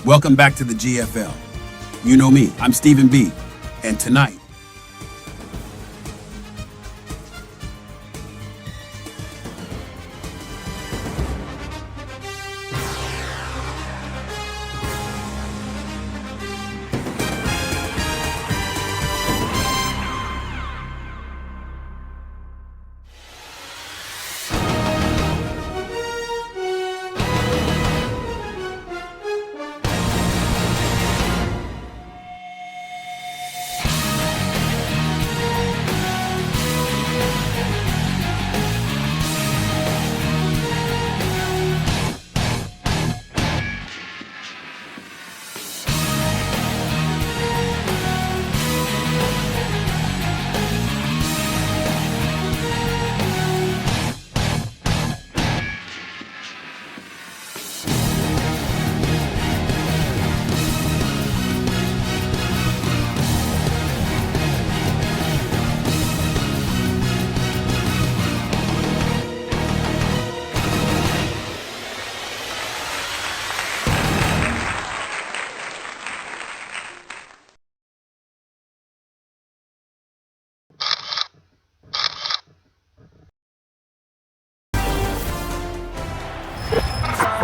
Welcome back to the GFL. You know me, I'm Stephen B. And tonight,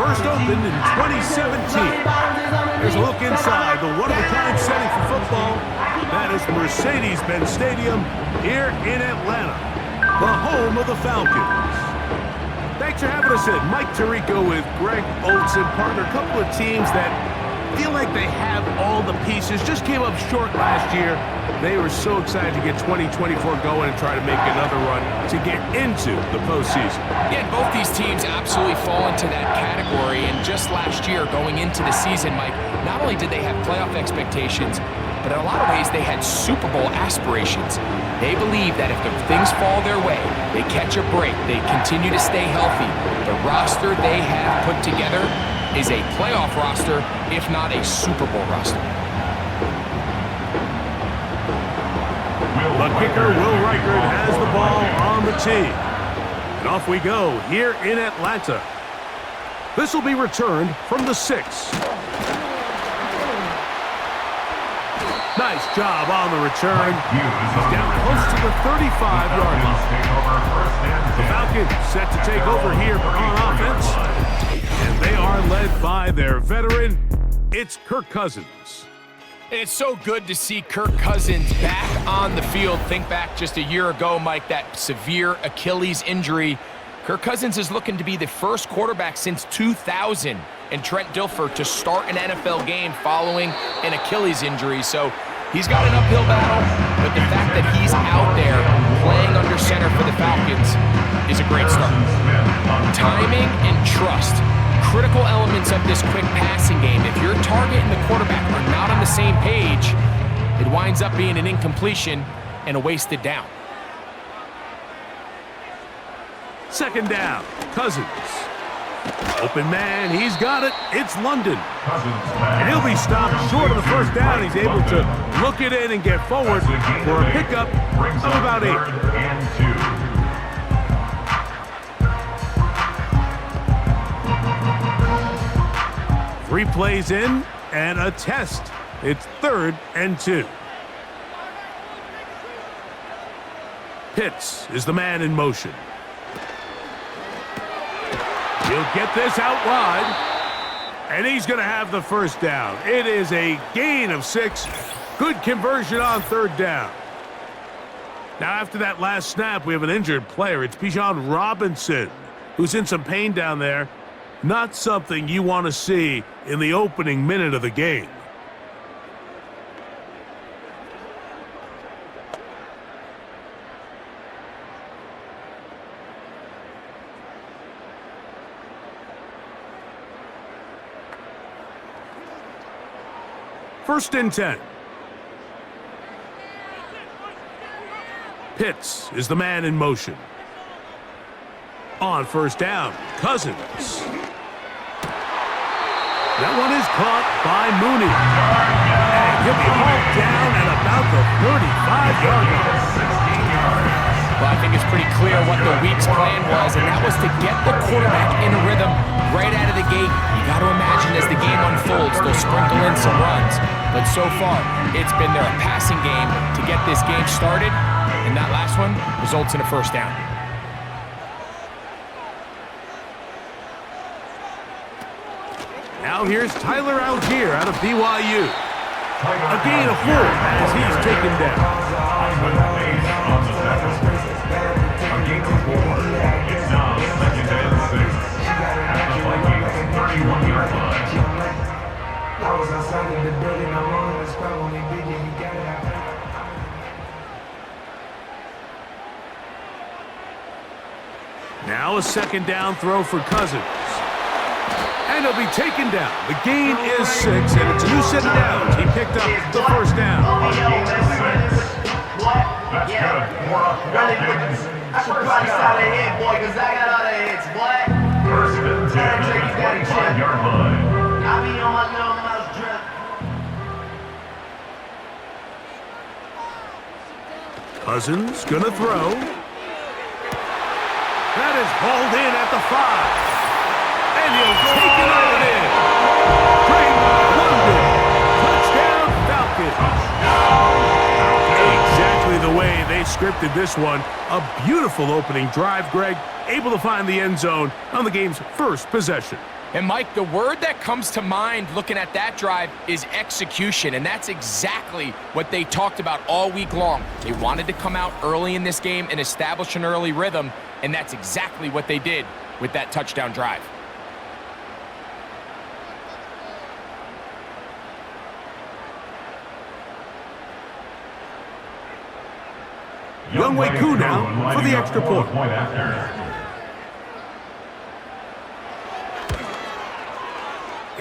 first opened in 2017. There's a look inside the one-of-a-kind setting for football. That is Mercedes-Benz Stadium here in Atlanta, the home of the Falcons. Thanks for having us in. Mike Tirico with Greg Olson, partner. A couple of teams that feel like they have all the pieces. Just came up short last year. They were so excited to get 2024 going and try to make another run to get into the postseason. Yeah, and both these teams absolutely fall into that category. And just last year, going into the season, Mike, not only did they have playoff expectations, but in a lot of ways, they had Super Bowl aspirations. They believe that if things fall their way, they catch a break, they continue to stay healthy, the roster they have put together is a playoff roster, if not a Super Bowl roster. The kicker, Will Reichard, has the ball on the tee. And off we go here in Atlanta. This will be returned from the 6. Nice job on the return. He's down close to the 35-yard line. The Falcons set to take over here on offense. And they are led by their veteran. It's Kirk Cousins. It's so good to see Kirk Cousins back on the field. Think back just a year ago, Mike, that severe Achilles injury. Kirk Cousins is looking to be the first quarterback since 2000 and Trent Dilfer to start an NFL game following an Achilles injury. So he's got an uphill battle, but the fact that he's out there playing under center for the Falcons is a great start. Timing and trust, critical elements of this quick passing game. If your target and the quarterback are not on the same page, it winds up being an incompletion and a wasted down. Second down, Cousins. Open man, he's got it. It's London. And he'll be stopped short of the first down. He's able to look it in and get forward for a pickup of about 8. 3 plays in and a test. It's 3rd and 2. Pitts is the man in motion. He'll get this out wide, and he's going to have the first down. It is a gain of 6. Good conversion on 3rd down. Now, after that last snap, we have an injured player. It's Bijan Robinson, who's in some pain down there. Not something you want to see in the opening minute of the game. First and 10. Pitts is the man in motion. On first down, Cousins. That one is caught by Mooney. And he'll be hauled down at about the 35-yard line. Well, I think it's pretty clear what the week's plan was, and that was to get the quarterback in a rhythm right out of the gate. You got to imagine as the game unfolds, will sprinkle in some runs. But so far, it's been their passing game to get this game started, and that last one results in a first down. Now here's Tyler Algier out of BYU. A gain of 4 as he's taken down. Now a second down throw for Cousins. And he'll be taken down. The gain is 6, and it's a new set of downs. He picked up the first down. That's good. Everybody saw that hit, boy, because I got all the hits, boy. First and 10 at the 25-yard line. I be on my little mouse drip. Cousins gonna throw. That is hauled in at the 5. And he'll take it on in. Drake London. Touchdown, Falcons. Exactly the way they scripted this one. A beautiful opening drive, Greg. Able to find the end zone on the game's first possession. And Mike, the word that comes to mind looking at that drive is execution, and that's exactly what they talked about all week long. They wanted to come out early in this game and establish an early rhythm, and that's exactly what they did with that touchdown drive. Younghoe Koo now for the extra point.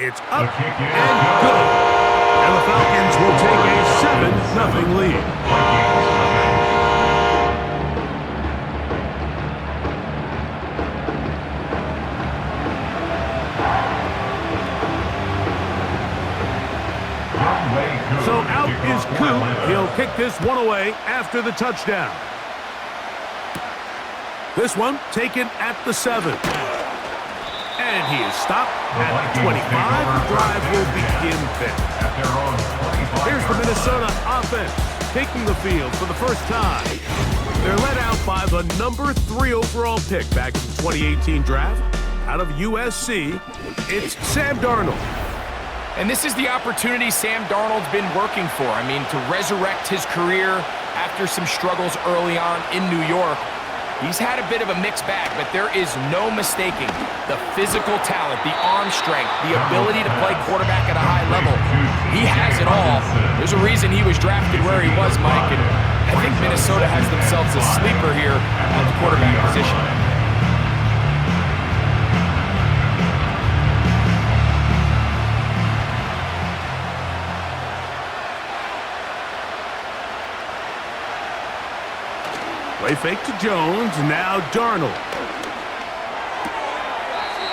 It's up and good. And the Falcons will take a 7-0 lead. So out is Koo. He'll kick this one away after the touchdown. This one taken at the 7. And he is stopped at the 25. The drive will begin then. Here's the Minnesota offense taking the field for the first time. They're led out by the number 3 overall pick back in the 2018 draft out of USC. It's Sam Darnold. And this is the opportunity Sam Darnold's been working for. I mean, to resurrect his career after some struggles early on in New York. He's had a bit of a mixed bag, but there is no mistaking the physical talent, the arm strength, the ability to play quarterback at a high level. He has it all. There's a reason he was drafted where he was, Mike, and I think Minnesota has themselves a sleeper here at the quarterback position. Play fake to Jones, now Darnold.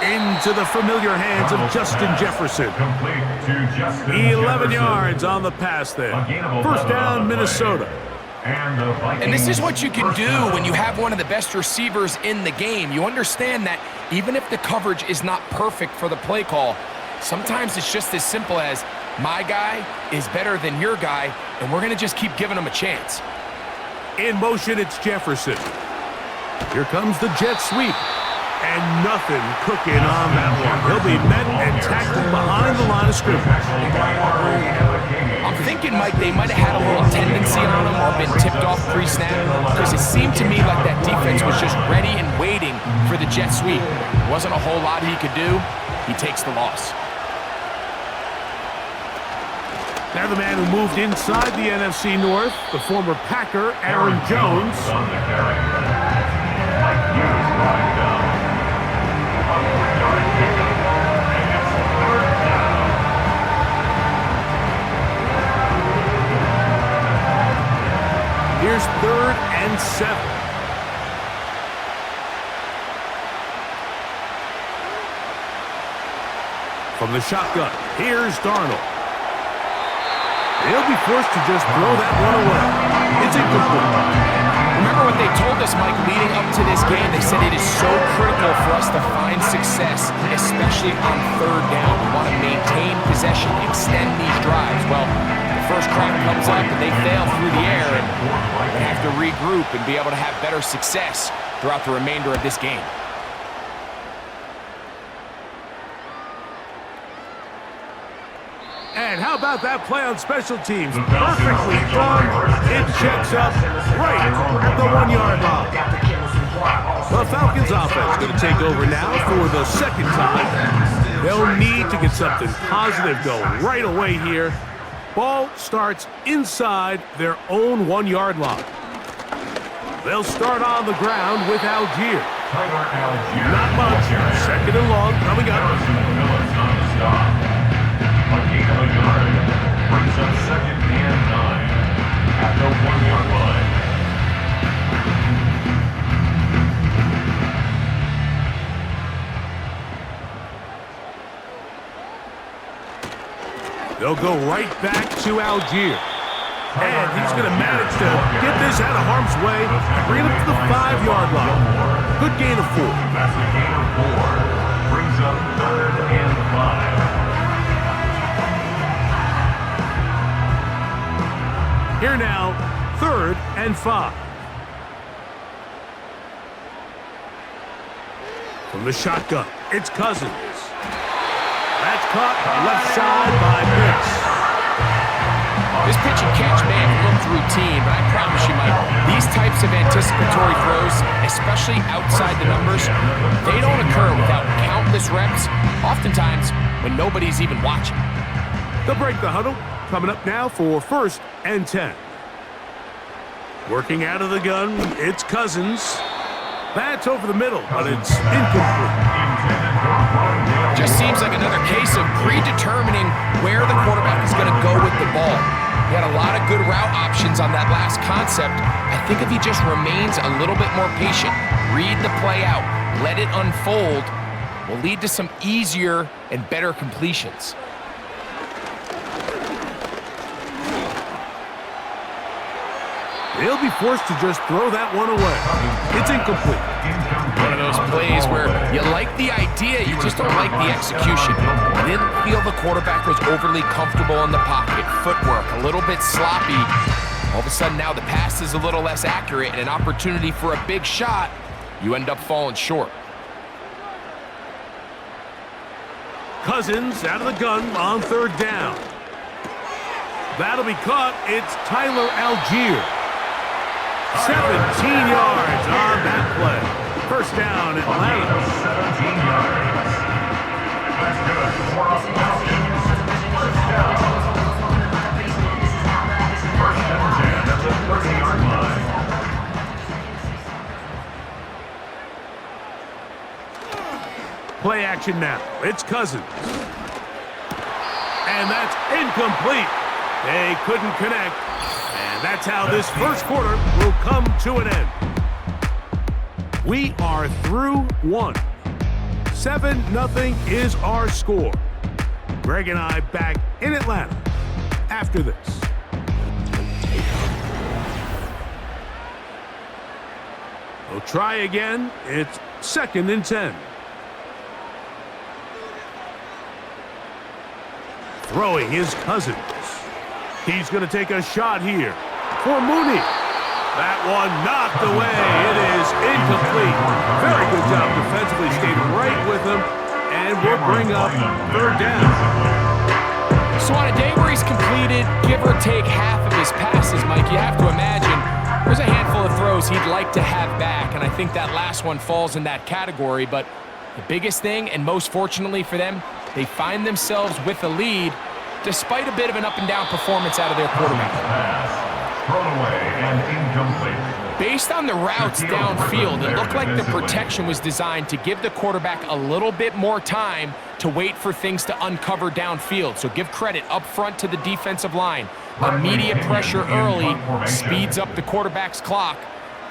Into the familiar hands of Justin Jefferson. 11 yards on the pass there. First down, Minnesota. And this is what you can do when you have one of the best receivers in the game. You understand that even if the coverage is not perfect for the play call, sometimes it's just as simple as, my guy is better than your guy, and we're going to just keep giving him a chance. In motion, it's Jefferson. Here comes the jet sweep. And nothing cooking on that one. He'll be met and tackled behind the line of scrimmage. I'm thinking, Mike, they might have had a little tendency on him or been tipped off pre-snap, because it seemed to me like that defense was just ready and waiting for the jet sweep. There wasn't a whole lot he could do. He takes the loss. Now the man who moved inside the NFC North, the former Packer, Aaron Jones. Here's 3rd and 7. From the shotgun, here's Darnold. He'll be forced to just throw that one away. It's incomplete. Remember what they told us, Mike, leading up to this game? They said it is so critical for us to find success, especially on 3rd down. We want to maintain possession, first crack comes up and they fail through the air, and they have to regroup and be able to have better success throughout the remainder of this game. And how about that play on special teams? Perfectly done. It checks up right at the 1-yard line. The Falcons offense going to take over now for the second time. They'll need to get something positive going right away here. Ball starts inside their own 1-yard line. They'll start on the ground with Algier. Not much. Second and long coming up. A gain of a yard brings up 2nd and 9 at the 1-yard line. They'll go right back to Algier. And he's going to manage to get this out of harm's way and bring it up to the 5-yard line. Good gain of 4. That's a gain of 4. Brings up 3rd and 5. Here now, 3rd and 5. From the shotgun, it's Cousins. That's caught left side by Pitts. This pitch and catch may have looked routine, but I promise you, Mike, these types of anticipatory throws, especially outside the numbers, they don't occur without countless reps, oftentimes when nobody's even watching. They'll break the huddle. Coming up now for 1st and 10. Working out of the gun, it's Cousins. That's over the middle, but it's incomplete. Just seems like another case of predetermining where the quarterback is going to go with the ball. He had a lot of good route options on that last concept. I think if he just remains a little bit more patient, read the play out, let it unfold, will lead to some easier and better completions. They'll be forced to just throw that one away. It's incomplete. One of those plays where you like the idea, you just don't like the execution. I didn't feel the quarterback was overly comfortable in the pocket. Footwork a little bit sloppy. All of a sudden now the pass is a little less accurate and an opportunity for a big shot. You end up falling short. Cousins out of the gun on 3rd down. That'll be caught. It's Tyler Algier. 17 yards on that play. 1st down, Atlanta. 17 yards. That's good for a Falcons. 1st down. 1st and 10 at the 30-yard line. Play action now. It's Cousins. And that's incomplete. They couldn't connect. And that's how this first quarter will come to an end. We are through 1. 7-0 is our score. Greg and I back in Atlanta after this. We'll try again. It's 2nd and 10. Throwing his Cousins. He's going to take a shot here for Mooney. That one knocked away. It is incomplete. Very good job defensively. Stayed right with him. And we'll bring up 3rd down. So on a day where he's completed, give or take half of his passes, Mike, you have to imagine there's a handful of throws he'd like to have back. And I think that last one falls in that category. But the biggest thing, and most fortunately for them, they find themselves with a lead despite a bit of an up-and-down performance out of their quarterback. Thrown away and incomplete. Based on the routes downfield, it looked like the protection was designed to give the quarterback a little bit more time to wait for things to uncover downfield. So give credit up front to the defensive line. Immediate pressure early speeds up the quarterback's clock.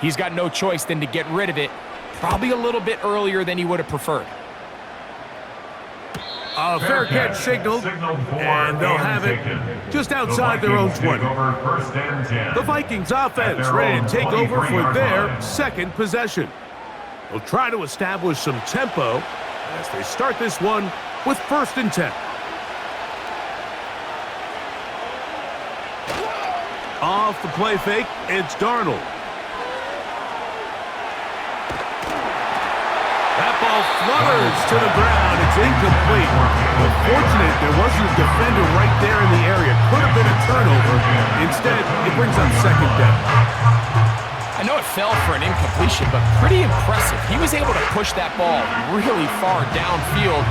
He's got no choice than to get rid of it, probably a little bit earlier than he would have preferred. A fair catch signaled, and they'll have it just outside their own 20. The Vikings offense ready to take over for their 2nd possession. They'll try to establish some tempo as they start this one with 1st and 10. Off the play fake, it's Darnold. That ball flutters to the ground. It's incomplete. Unfortunate, there wasn't a defender right there in the area. Could have been a turnover. Instead, it brings up second down. I know it fell for an incompletion, but pretty impressive. He was able to push that ball really far downfield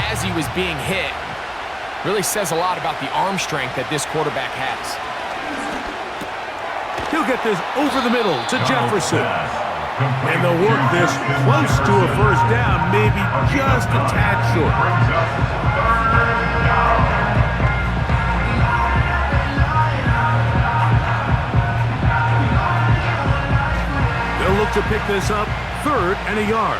as he was being hit. Really says a lot about the arm strength that this quarterback has. He'll get this over the middle to Jefferson. And they'll work this close to a first down, maybe just a tad short. They'll look to pick this up, 3rd and a yard.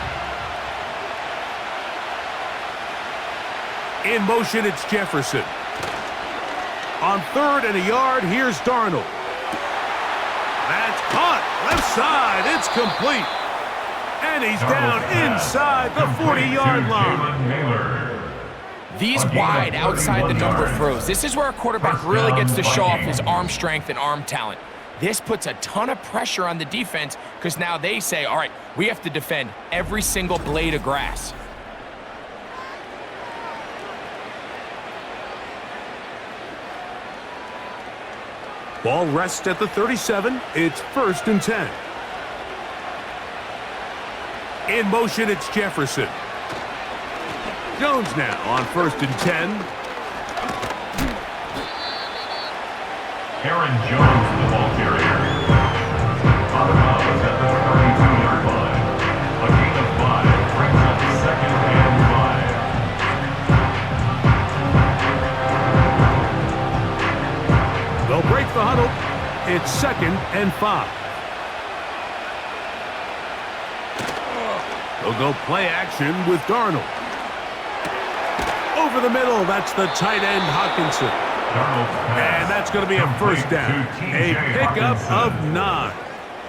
In motion, it's Jefferson. On 3rd and a yard, here's Darnold. That's caught. Left side. It's complete. And he's down inside the 40-yard line. These wide, outside the number throws. This is where a quarterback really gets to show off his arm strength and arm talent. This puts a ton of pressure on the defense because now they say, all right, we have to defend every single blade of grass. Ball rests at the 37. It's 1st and 10. In motion, it's Jefferson. Jones now on 1st and 10. Aaron Jones, the ball carrier. On the bounds at the 32-yard line. A gain of 5 brings up 2nd and 5. They'll break the huddle. It's 2nd and 5. They'll go play action with Darnold. Over the middle, that's the tight end, Hockenson. And that's going to be a first down. A pickup of 9.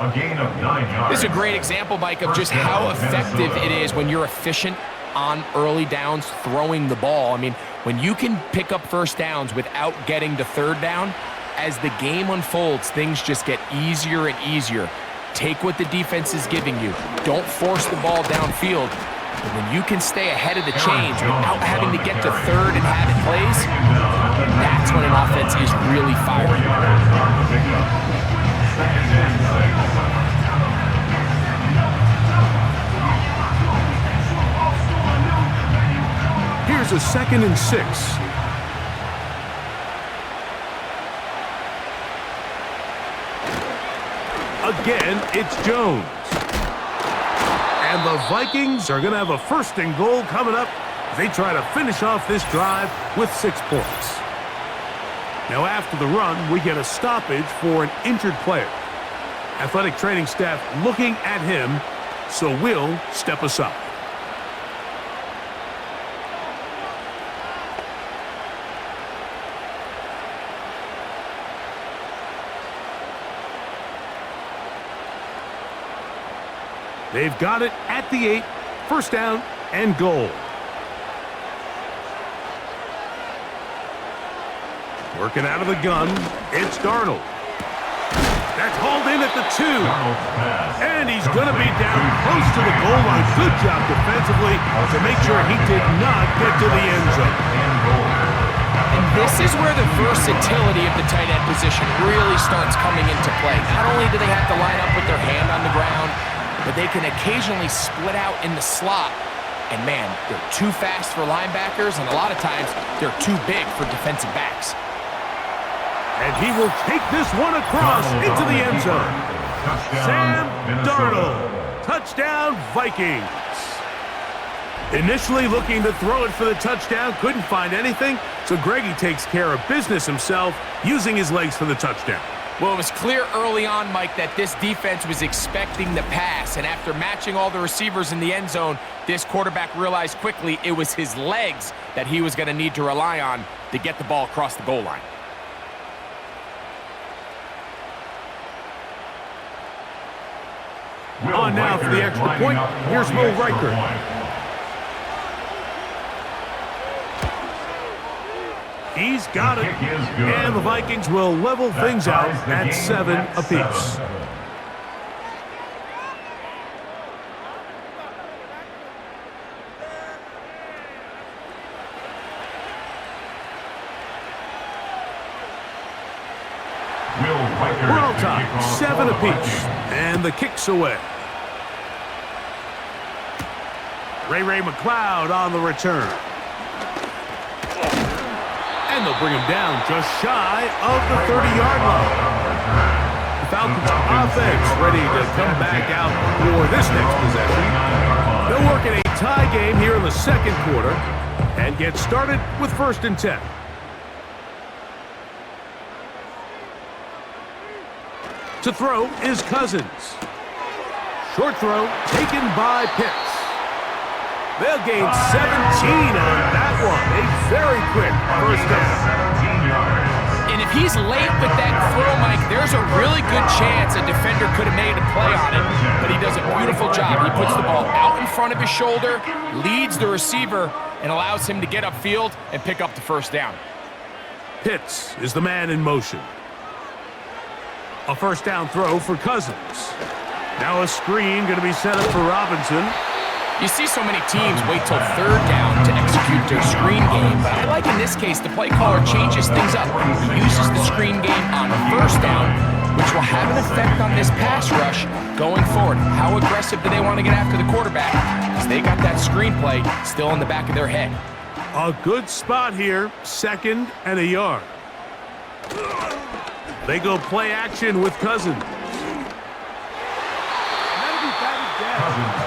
A gain of 9 yards. This is a great example, Mike, of just how effective it is when you're efficient on early downs throwing the ball. I mean, when you can pick up first downs without getting to 3rd down, as the game unfolds, things just get easier and easier. Take what the defense is giving you. Don't force the ball downfield. And when you can stay ahead of the chains without having to get to 3rd and have it plays, that's when an offense is really firing. Here's a 2nd and 6. Again, it's Jones. And the Vikings are going to have a 1st and goal coming up as they try to finish off this drive with 6 points. Now after the run, we get a stoppage for an injured player. Athletic training staff looking at him, so we'll step aside. They've got it at the 8, 1st down and goal. Working out of the gun, it's Darnold. That's hauled in at the 2. And he's going to be down close to the goal line. Good job defensively to make sure he did not get to the end zone. And this is where the versatility of the tight end position really starts coming into play. Not only do they have to line up with their hand on the ground, but they can occasionally split out in the slot. And man, they're too fast for linebackers, and a lot of times they're too big for defensive backs. And he will take this one across into the end zone. Sam Darnold. Touchdown, Vikings. Initially looking to throw it for the touchdown, couldn't find anything, so Greggy takes care of business himself, using his legs for the touchdown. Well, it was clear early on, Mike, that this defense was expecting the pass, and after matching all the receivers in the end zone, this quarterback realized quickly it was his legs that he was going to need to rely on to get the ball across the goal line. On now for the extra point, here's Will Riker. He's got it. Kick is good. And the Vikings will level That things out ties the at game 7 at apiece. 7. We're on top, 7 apiece. And the kick's away. Ray McLeod on the return. And they'll bring him down just shy of the 30-yard line. The Falcons offense ready to come back out for this next possession. They'll work in a tie game here in the second quarter and get started with 1st and 10. To throw is Cousins. Short throw taken by Pitts. They'll gain 17 on that one. A very quick first down. And if he's late with that throw, Mike, there's a really good chance a defender could have made a play on it, but he does a beautiful job. He puts the ball out in front of his shoulder, leads the receiver, and allows him to get upfield and pick up the first down. Pitts is the man in motion. A first down throw for Cousins. Now a screen going to be set up for Robinson. You see so many teams wait till 3rd down to execute their screen game, but I like in this case the play caller changes things up. He uses the screen game on 1st down, which will have an effect on this pass rush going forward. How aggressive do they want to get after the quarterback? Because they got that screen play still in the back of their head. A good spot here, 2nd and a yard. They go play action with Cousins. Cousins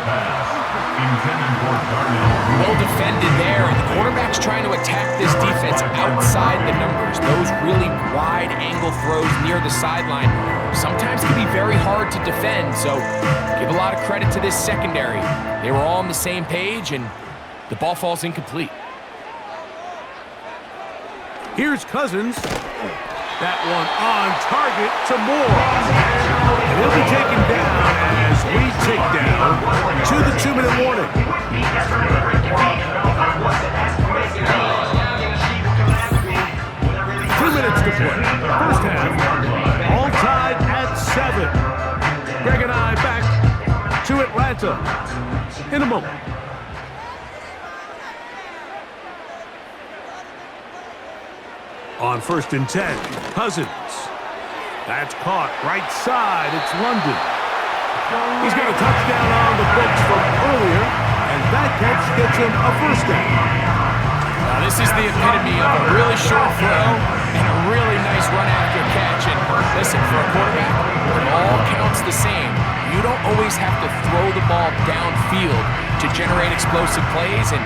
pass. Intended for Darnell. Well defended there, and the quarterback's trying to attack this defense outside the numbers. Those really wide angle throws near the sideline sometimes can be very hard to defend, so give a lot of credit to this secondary. They were all on the same page, and the ball falls incomplete. Here's Cousins. That one on target to Moore. And he'll be taken down as we tick down to the 2-minute warning. 2 minutes to play. First half, all tied at 7. Greg and I back to Atlanta in a moment. On 1st and 10, Cousins. That's caught right side. It's London. He's got a touchdown on the books from earlier, and that catch gets him a first down. Now this is the epitome of a really short throw and a really nice run after catch. And listen, for a quarterback, it all counts the same. You don't always have to throw the ball downfield to generate explosive plays, and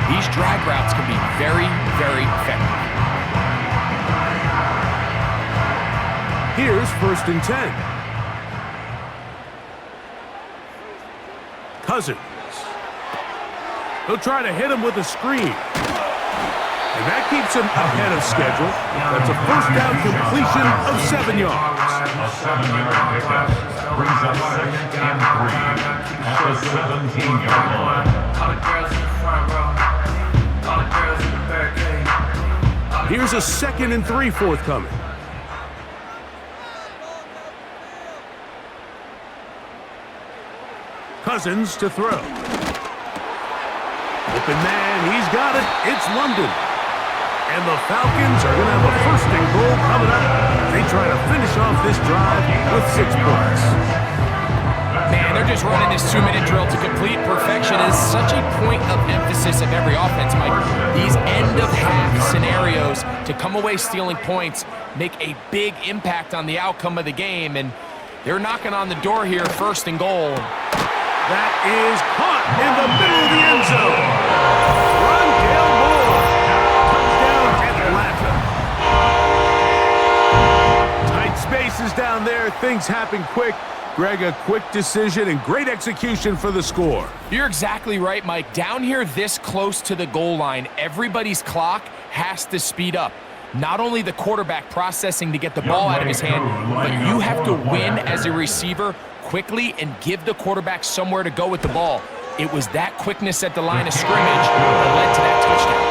these drag routes can be very, very effective. Here's 1st and 10. Cousins. He'll try to hit him with a screen. And that keeps him ahead of schedule. That's a first down completion of 7 yards. A 7-yard pickup brings up 2nd and 3 at the 17-yard line. Here's a 2nd and 3 forthcoming. Cousins to throw. Open man, he's got it. It's London. And the Falcons are going to have a 1st and goal coming up. They try to finish off this drive with 6 points. Man, they're just running this 2-minute drill to complete perfection. It is such a point of emphasis of every offense, Mike. These end-of-half scenarios to come away stealing points make a big impact on the outcome of the game, and they're knocking on the door here, 1st and goal. That is caught in the middle of the end zone. Rondale Moore. Touchdown Atlanta. Tight spaces down there. Things happen quick. Greg, a quick decision and great execution for the score. You're exactly right, Mike. Down here this close to the goal line, everybody's clock has to speed up. Not only the quarterback processing to get the ball out of his hand, but you have to win as a receiver quickly and give the quarterback somewhere to go with the ball. It was that quickness at the line of scrimmage that led to that touchdown.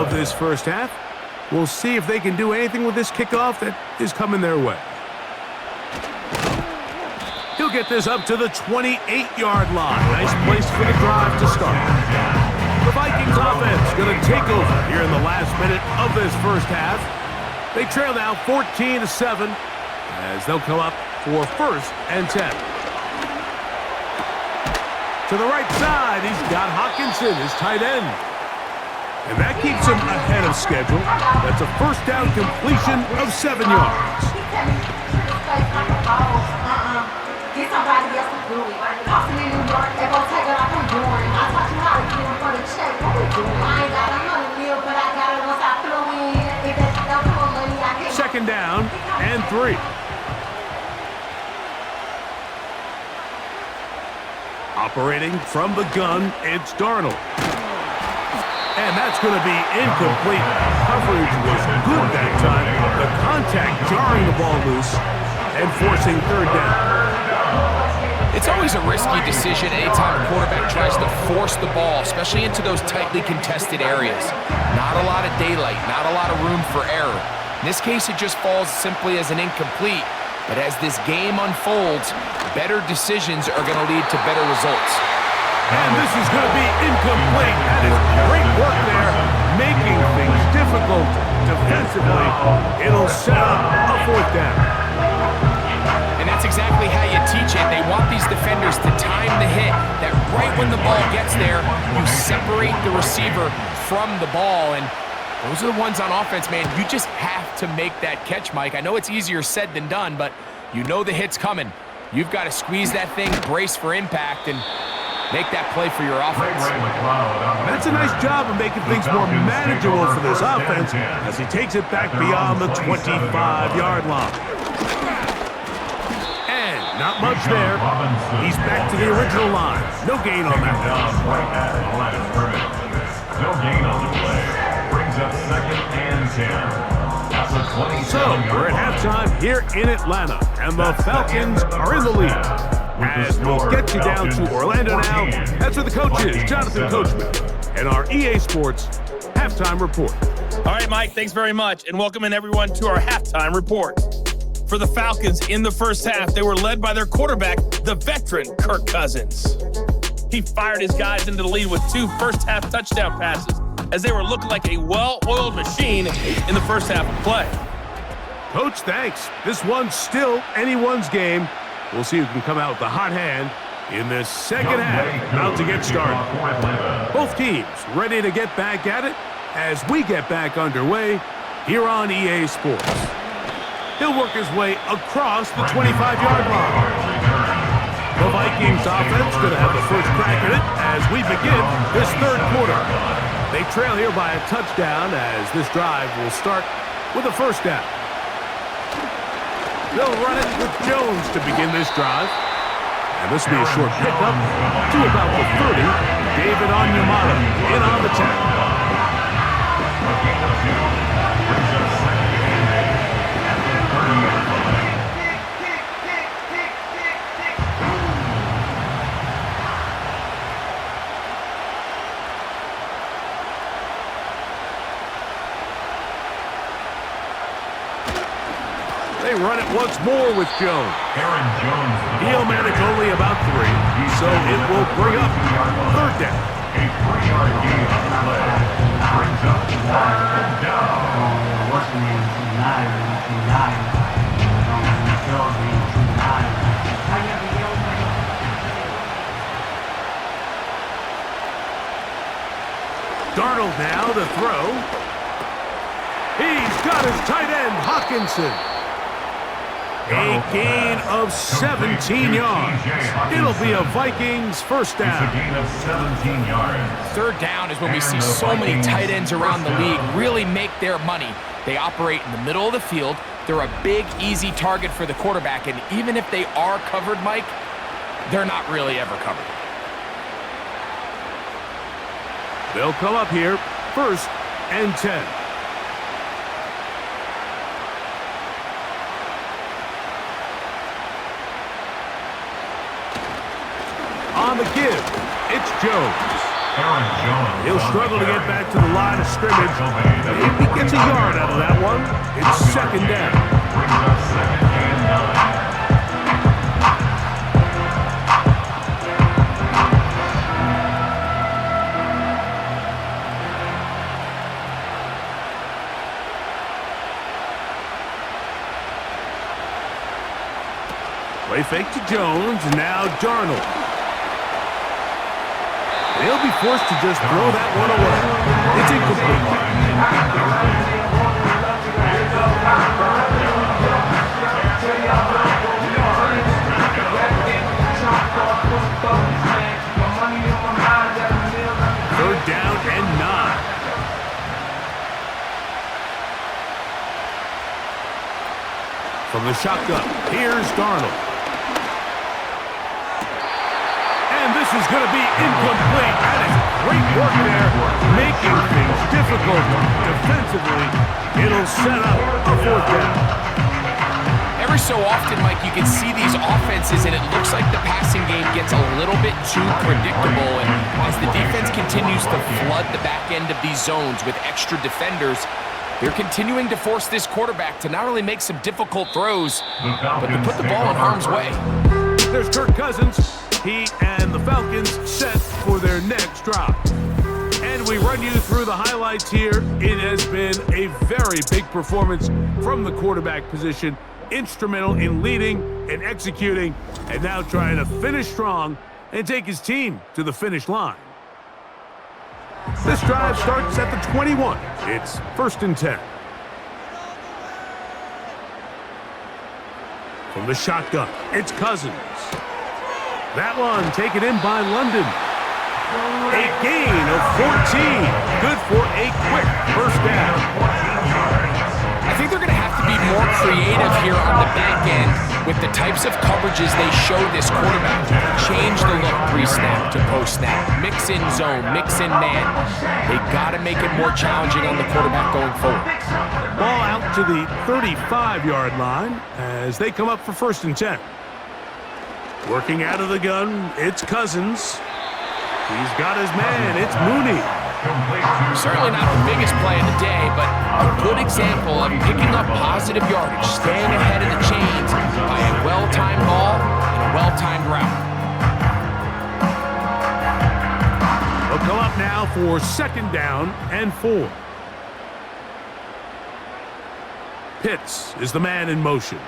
of this first half. We'll see if they can do anything with this kickoff that is coming their way. He'll get this up to the 28-yard line. Nice place for the drive to start. The Vikings offense going to take over here in the last minute of this first half. They trail now 14-7 as they'll come up for 1st and 10. To the right side, he's got Hawkinson, his tight end. And that keeps him ahead of schedule. That's a first down completion of 7 yards. Get somebody else to do it. Lost in New York, they're going to take it off from doing. I taught you how to get them for the check. What we doing? I ain't got a money meal, but I got it once I flow in. If that's enough for money, I get it. 2nd down and 3. Operating from the gun, it's Darnold. And that's going to be incomplete. Coverage was good that time. The contact jarring the ball loose and forcing 3rd down. It's always a risky decision anytime a quarterback tries to force the ball, especially into those tightly contested areas. Not a lot of daylight, not a lot of room for error. In this case, it just falls simply as an incomplete. But as this game unfolds, better decisions are going to lead to better results. And this is going to be incomplete. That is great work there, making things difficult defensively. It'll set up a 4th down. And that's exactly how you teach it. They want these defenders to time the hit, that right when the ball gets there, you separate the receiver from the ball. And those are the ones on offense, man. You just have to make that catch, Mike. I know it's easier said than done, but you know the hit's coming. You've got to squeeze that thing, brace for impact, and make that play for your offense. That's a nice job of making things more manageable for this offense as he takes it back beyond the 25-yard line. And not much there. He's back to the original line. No gain on that. No gain on the play. Brings up 2nd and 10. So, we're at halftime here in Atlanta, and the Falcons are in the lead. As we'll get you down to Orlando now, that's where the coach is, Jonathan Coachman, and our EA Sports Halftime Report. All right, Mike, thanks very much, and welcome in everyone to our Halftime Report. For the Falcons in the first half, they were led by their quarterback, the veteran Kirk Cousins. He fired his guys into the lead with 2 first-half touchdown passes, as they were looking like a well-oiled machine in the first half of play. Coach, thanks. This one's still anyone's game. We'll see who can come out with the hot hand in this second half, about to get started. Both teams ready to get back at it as we get back underway here on EA Sports. He'll work his way across the 25-yard line. The Vikings offense going to have the first crack at it as we begin this 3rd quarter. They trail here by a touchdown as this drive will start with a 1st down. They'll run it with Jones to begin this drive. And this will be a short pickup to about the 30. David Onyemata in on the tackle. They run it once more with Jones. Aaron Jones. He'll manage only about 3, so it will bring up 3rd down. A 3-yard gain on the play. Brings up 4th down. Darnold now to throw. He's got his tight end, Hawkinson. A gain of 17 yards. It'll be a Vikings 1st down. It's a gain of 17 yards. 3rd down is when we see so many tight ends around the league really make their money. They operate in the middle of the field. They're a big, easy target for the quarterback, and even if they are covered, Mike, they're not really ever covered. They'll come up here, 1st and 10. On the give, it's Jones. Aaron Jones. He'll struggle to get back to the line of scrimmage. If he gets a yard out of that one, it's second down. Brings up second and 9. Play fake to Jones, now Darnold. They'll be forced to just throw that one away. It's incomplete. Third down and 9. From the shotgun, here's Darnold. And this is going to be incomplete. That is great work there, making things difficult defensively. It'll set up a fourth down. Every so often, Mike, you can see these offenses, and it looks like the passing game gets a little bit too predictable. And as the defense continues to flood the back end of these zones with extra defenders, they're continuing to force this quarterback to not only make some difficult throws, but to put the ball in harm's way. There's Kirk Cousins. He and the Falcons set for their next drive. And we run you through the highlights here. It has been a very big performance from the quarterback position. Instrumental in leading and executing, and now trying to finish strong and take his team to the finish line. This drive starts at the 21. It's 1st and 10. From the shotgun, it's Cousins. That one taken in by London. A gain of 14. Good for a quick first down. I think they're going to have to be more creative here on the back end with the types of coverages they show this quarterback. Change the look pre-snap to post-snap. Mix in zone, mix in man. They got to make it more challenging on the quarterback going forward. Ball out to the 35-yard line as they come up for 1st and 10. Working out of the gun, it's Cousins. He's got his man, it's Mooney. Certainly not the biggest play of the day, but a good example of picking up positive yardage, staying ahead of the chains by a well-timed ball and a well-timed route. They'll come up now for 2nd down and 4. Pitts is the man in motion.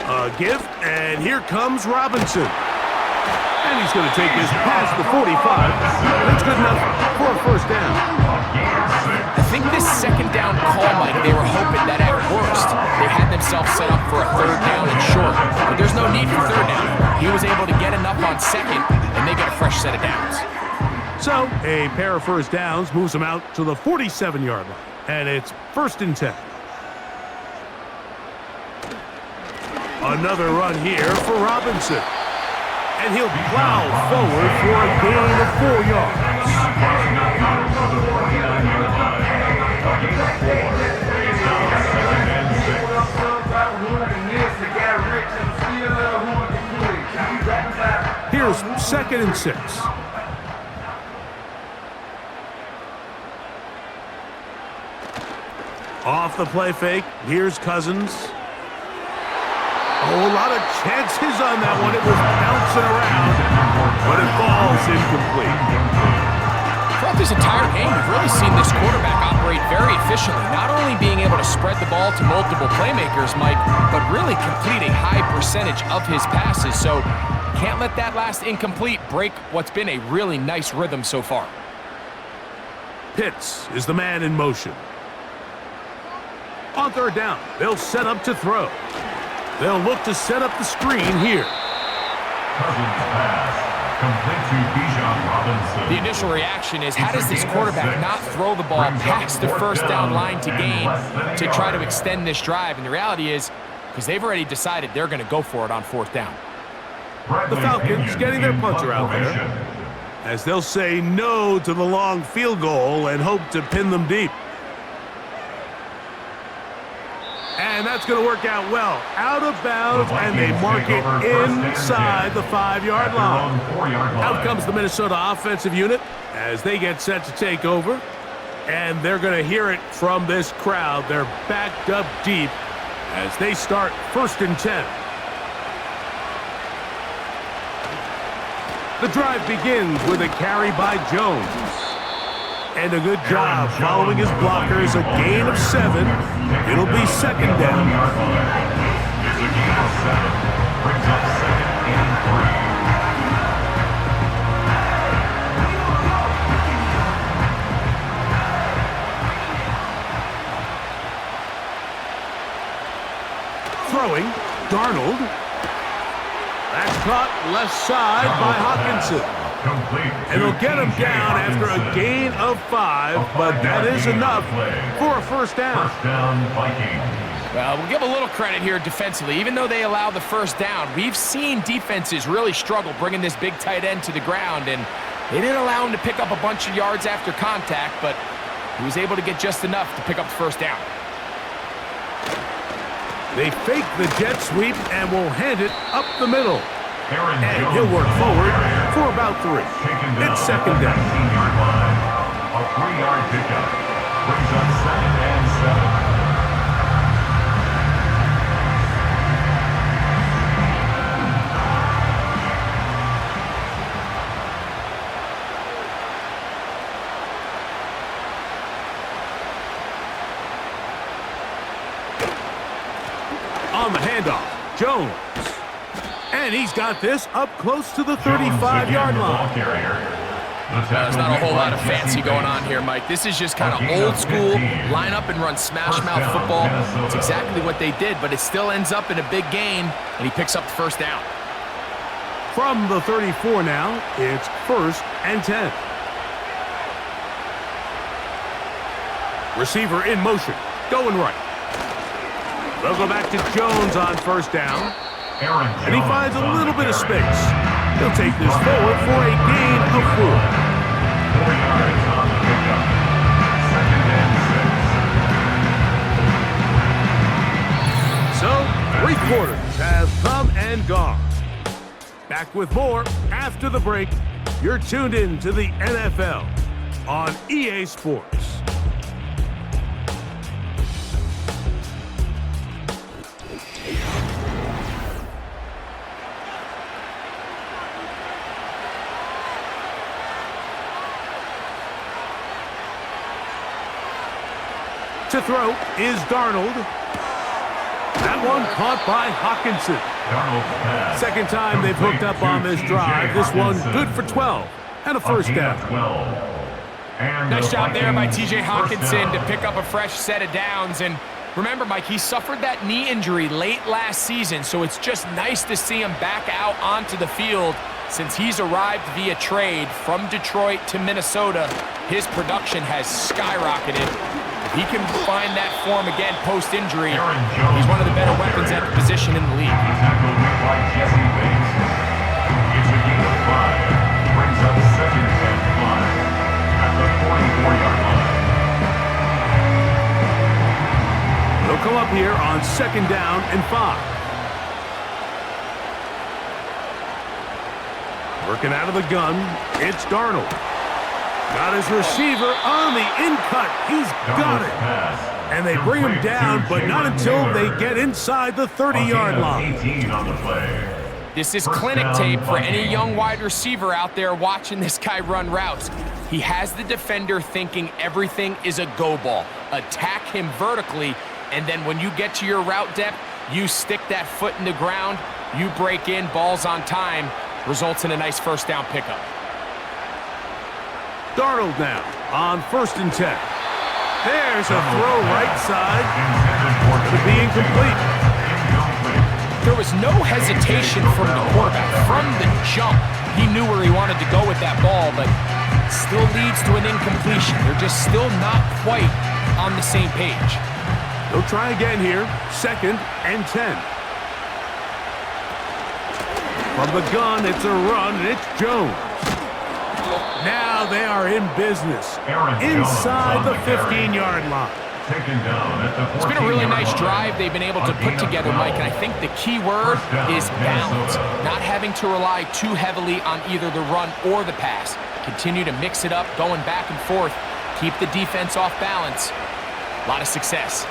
A gift, and here comes Robinson. And he's going to take this past the 45. That's good enough for a first down. I think this 2nd down call, Mike, they were hoping that at worst they had themselves set up for a 3rd down and short. But there's no need for 3rd down. He was able to get enough on 2nd, and they got a fresh set of downs. So A pair of first downs moves them out to the 47-yard line. And it's 1st and 10. Another run here for Robinson. And he'll plow forward for a gain of 4 yards. Here's 2nd and 6. Off the play fake, here's Cousins. Oh, a lot of chances on that one. It was bouncing around, but it falls incomplete. Throughout this entire game, we've really seen this quarterback operate very efficiently, not only being able to spread the ball to multiple playmakers, Mike, but really complete a high percentage of his passes. So can't let that last incomplete break what's been a really nice rhythm so far. Pitts is the man in motion. On 3rd down, they'll set up to throw. They'll look to set up the screen here. Cousins pass. Complete to Bijan Robinson. The initial reaction is, how does this quarterback not throw the ball past the 1st down line to gain to try to extend this drive? And the reality is, because they've already decided they're going to go for it on 4th down. The Falcons getting their punter out there, as they'll say no to the long field goal and hope to pin them deep. And that's going to work out well. Out of bounds, and they mark it inside the 5-yard line. Out comes the Minnesota offensive unit as they get set to take over. And they're going to hear it from this crowd. They're backed up deep as they start 1st and 10. The drive begins with a carry by Jones. And a good job following his blockers, a gain of 7. It'll be 2nd down. It's a gain of 7. Brings up 2nd and 3. Throwing, Darnold. That's caught left side by Hawkinson. And they'll get him down after a gain of 5, but that is enough for a 1st down. First down, Vikings. Well, we'll give a little credit here defensively. Even though they allow the 1st down, we've seen defenses really struggle bringing this big tight end to the ground, and they didn't allow him to pick up a bunch of yards after contact, but he was able to get just enough to pick up the 1st down. They fake the jet sweep and will hand it up the middle. And he'll work Jones forward for about 3. It's 2nd down. 19-yard line. A 3-yard pickup. Brings up 2nd and 7. On the handoff, Jones. And he's got this up close to the 35-yard line. There's not a whole lot of fancy going on here, Mike. This is just kind of old school, line up and run smash mouth football. It's exactly what they did, but it still ends up in a big gain, and he picks up the 1st down. From the 34 now, it's 1st and 10. Receiver in motion, going right. They'll go back to Jones on 1st down. And he finds a little bit of space. He'll take this forward for a gain of 4. 4 yards on the pickup. 2nd and 6. So, 3 quarters have come and gone. Back with more after the break. You're tuned in to the NFL on EA Sports. To throw is Darnold. That one caught by Hawkinson. Darnold's pass. 2nd time they've hooked up on this drive. This one good for 12 and a 1st down. Nice job there by TJ Hawkinson to pick up a fresh set of downs. And remember, Mike, he suffered that knee injury late last season, so it's just nice to see him back out onto the field since he's arrived via trade from Detroit to Minnesota. His production has skyrocketed. He can find that form again post-injury. He's one of the better weapons at the position in the league. Tackled by Jesse Bates. It's a gain of 5. Brings up 2nd and 5 at the 44-yard line. They'll come up here on 2nd down and 5. Working out of the gun, it's Darnold. Got his receiver on the in-cut. He's got it. And they bring him down, but not until they get inside the 30-yard line. 18 on the play. This is clinic tape for any young wide receiver out there watching this guy run routes. He has the defender thinking everything is a go ball. Attack him vertically, and then when you get to your route depth, you stick that foot in the ground, you break in, balls on time, results in a nice 1st down pickup. Darnold now on 1st and 10. There's a throw right side. Could be incomplete. There was no hesitation from the quarterback. From the jump, he knew where he wanted to go with that ball, but still leads to an incompletion. They're just still not quite on the same page. They'll try again here. 2nd and 10. From the gun, it's a run, and it's Jones. Now they are in business inside the 15-yard line. taken down at the 14-yard line. It's been a really nice drive they've been able to put together, Mike, and I think the key word is balance. Not having to rely too heavily on either the run or the pass. Continue to mix it up, going back and forth. Keep the defense off balance. A lot of success.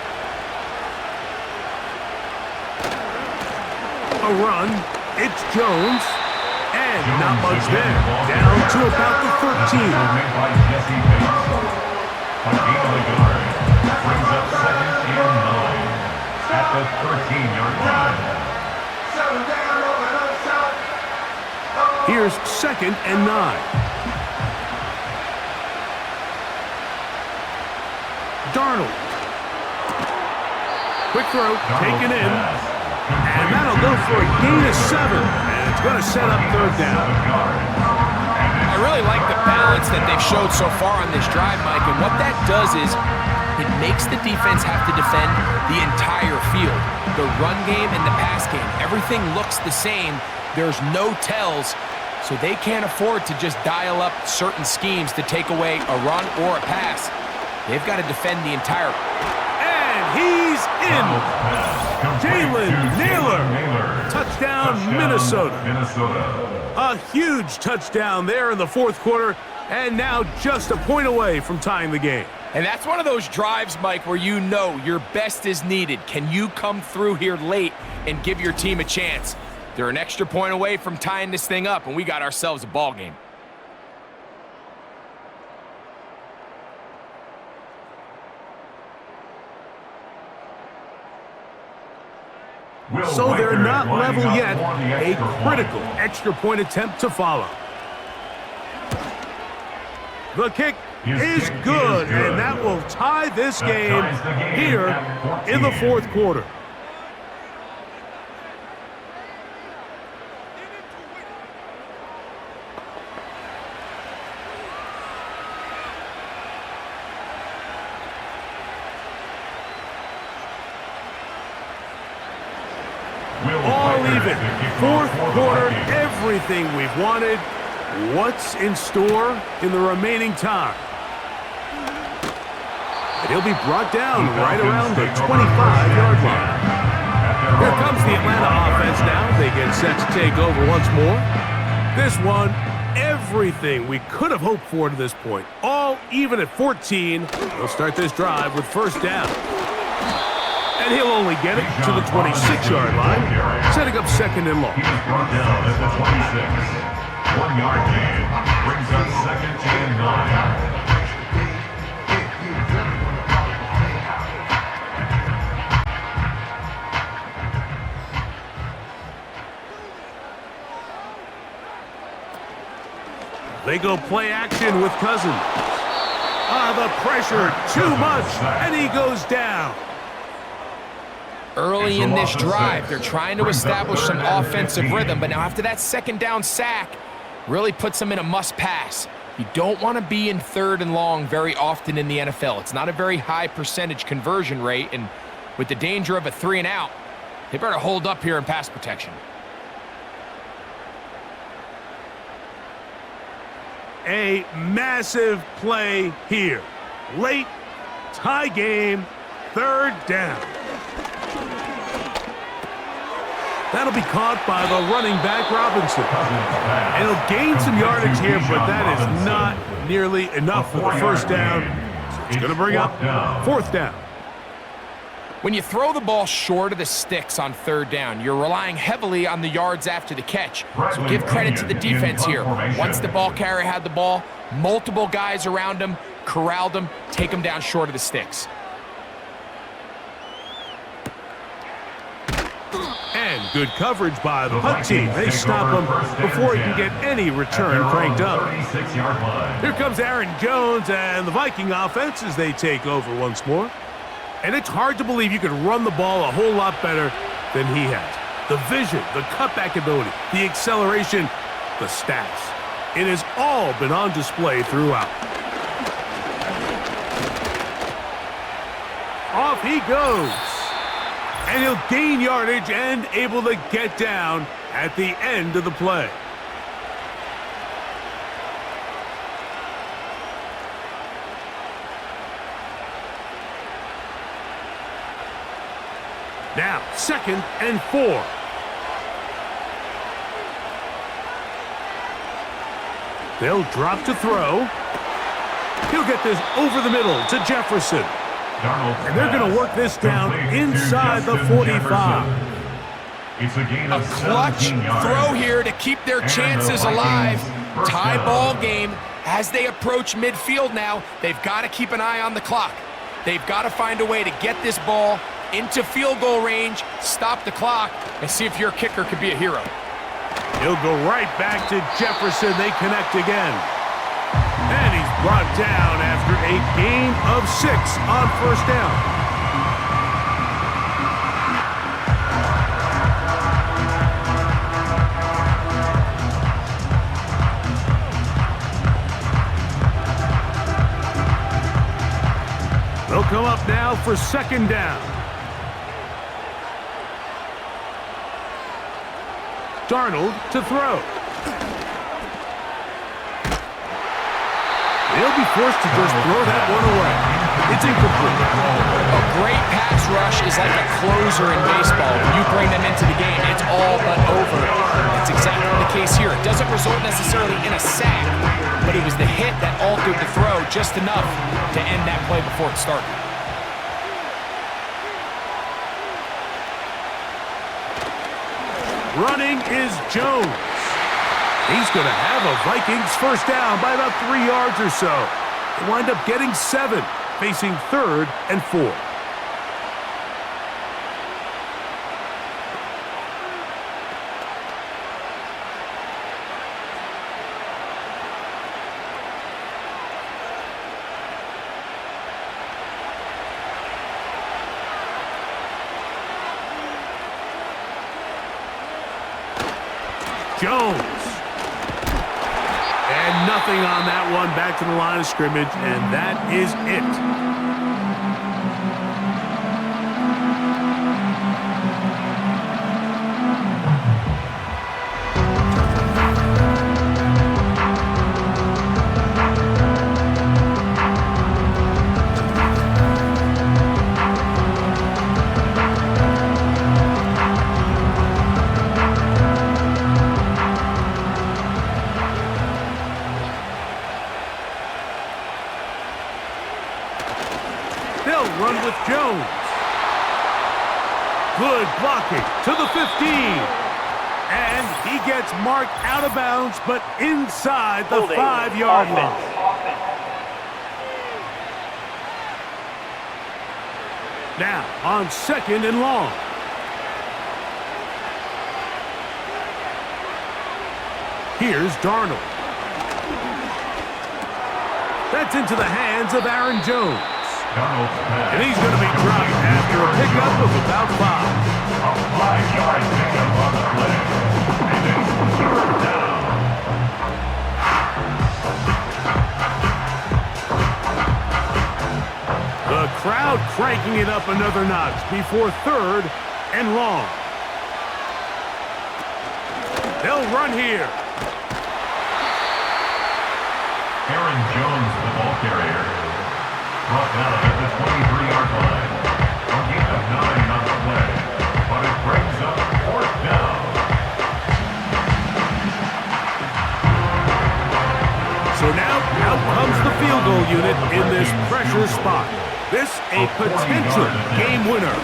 A run. It's Jones. And not much there. Down to about the 13. Made by Jesse Bates. A gain of the yard. Brings up 2nd and 9 at the 13-yard line. Here's 2nd and 9. Darnold. Quick throw, taken in. And that'll go for a gain of 7. And it's going to set up 3rd down. I really like the balance that they've showed so far on this drive, Mike, and what that does is it makes the defense have to defend the entire field. The run game and the pass game, everything looks the same. There's no tells, so they can't afford to just dial up certain schemes to take away a run or a pass. They've got to defend the entire... And he's in. Jalen Naylor. Touchdown, Minnesota. A huge touchdown there in the 4th quarter, and now just a point away from tying the game. And that's one of those drives, Mike, where you know your best is needed. Can you come through here late and give your team a chance? They're an extra point away from tying this thing up, and we got ourselves a ball game. So they're not level yet. A critical extra point attempt to follow. The kick is good, and that will tie this game here in the 4th quarter. All even. 4th quarter, everything we've wanted. What's in store in the remaining time? And he'll be brought down right around the 25-yard line. Here comes the Atlanta offense now. They get set to take over once more. This one, everything we could have hoped for to this point. All even at 14. They'll start this drive with 1st down. And he'll only get it to the 26-yard line, setting up 2nd and long. He's brought down at the 26. 1-yard gain brings up 2nd and 9. They go play action with Cousins. The pressure, too much, and he goes down. Early in this drive, they're trying to establish some offensive rhythm, but now after that 2nd down sack, really puts them in a must-pass. You don't want to be in 3rd and long very often in the NFL. It's not a very high percentage conversion rate, and with the danger of a 3 and out, they better hold up here in pass protection. A massive play here. Late, tie game, 3rd down. That'll be caught by the running back, Robinson. And he'll gain some yardage here, but that is not nearly enough for the 1st down. So it's going to bring up 4th down. When you throw the ball short of the sticks on 3rd down, you're relying heavily on the yards after the catch. So give credit to the defense here. Once the ball carrier had the ball, multiple guys around him, corralled him, take him down short of the sticks. And good coverage by the punt team. They stop him before he can get any return cranked up. Here comes Aaron Jones and the Viking offense as they take over once more. And it's hard to believe you could run the ball a whole lot better than he has. The vision, the cutback ability, the acceleration, the stats. It has all been on display throughout. Off he goes. And he'll gain yardage and able to get down at the end of the play. Now, 2nd and 4. They'll drop to throw. He'll get this over the middle to Jefferson. And they're going to work this down inside the 45. It's a gain A of clutch 17 yards. throw here to keep their And chances the alive. Vikings first Tie down. ball game. As they approach midfield now, they've got to keep an eye on the clock. They've got to find a way to get this ball into field goal range, stop the clock, and see if your kicker could be a hero. He'll go right back to Jefferson. They connect again. And he's brought down after a gain of 6 on first down. They'll come up now for 2nd down. Darnold to throw. They'll be forced to just throw that one away. It's incomplete. A great pass rush is like a closer in baseball. When you bring them into the game, it's all but over. That's exactly the case here. It doesn't result necessarily in a sack, but it was the hit that altered the throw just enough to end that play before it started. Running is Jones. He's going to have a Vikings first down by about 3 yards or so. They wind up getting 7, facing 3rd and 4. Jones. And nothing on that one. Back to the line of scrimmage, and that is it. They'll run with Jones. Good blocking to the 15. And he gets marked out of bounds, but inside the 5-yard line. Now on 2nd and long. Here's Darnold. That's into the hands of Aaron Jones. And he's going to be dropped after a pickup of about 5. A 5-yard pickup on the play. And it's 3rd down. The crowd cranking it up another notch before 3rd and long. They'll run here. Aaron Jones, the ball carrier. Brought down at the 23-yard line. A gain of 9 on the play. But it brings up 4th down. So now out comes the field goal unit in this pressure spot. This a potential game winner.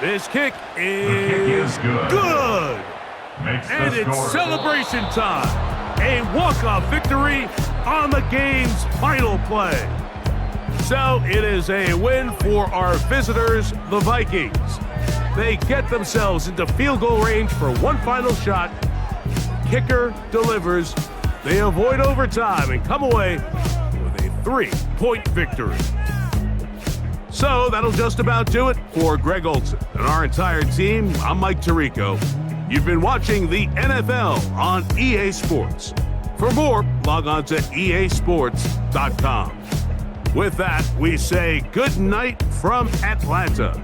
This kick is good. And it's celebration time. A walk-off victory on the game's final play. So it is a win for our visitors, the Vikings. They get themselves into field goal range for one final shot. Kicker delivers. They avoid overtime and come away with a 3-point victory. So that'll just about do it for Greg Olson and our entire team. I'm Mike Tirico. You've been watching the NFL on EA Sports. For more, log on to easports.com. With that, we say good night from Atlanta.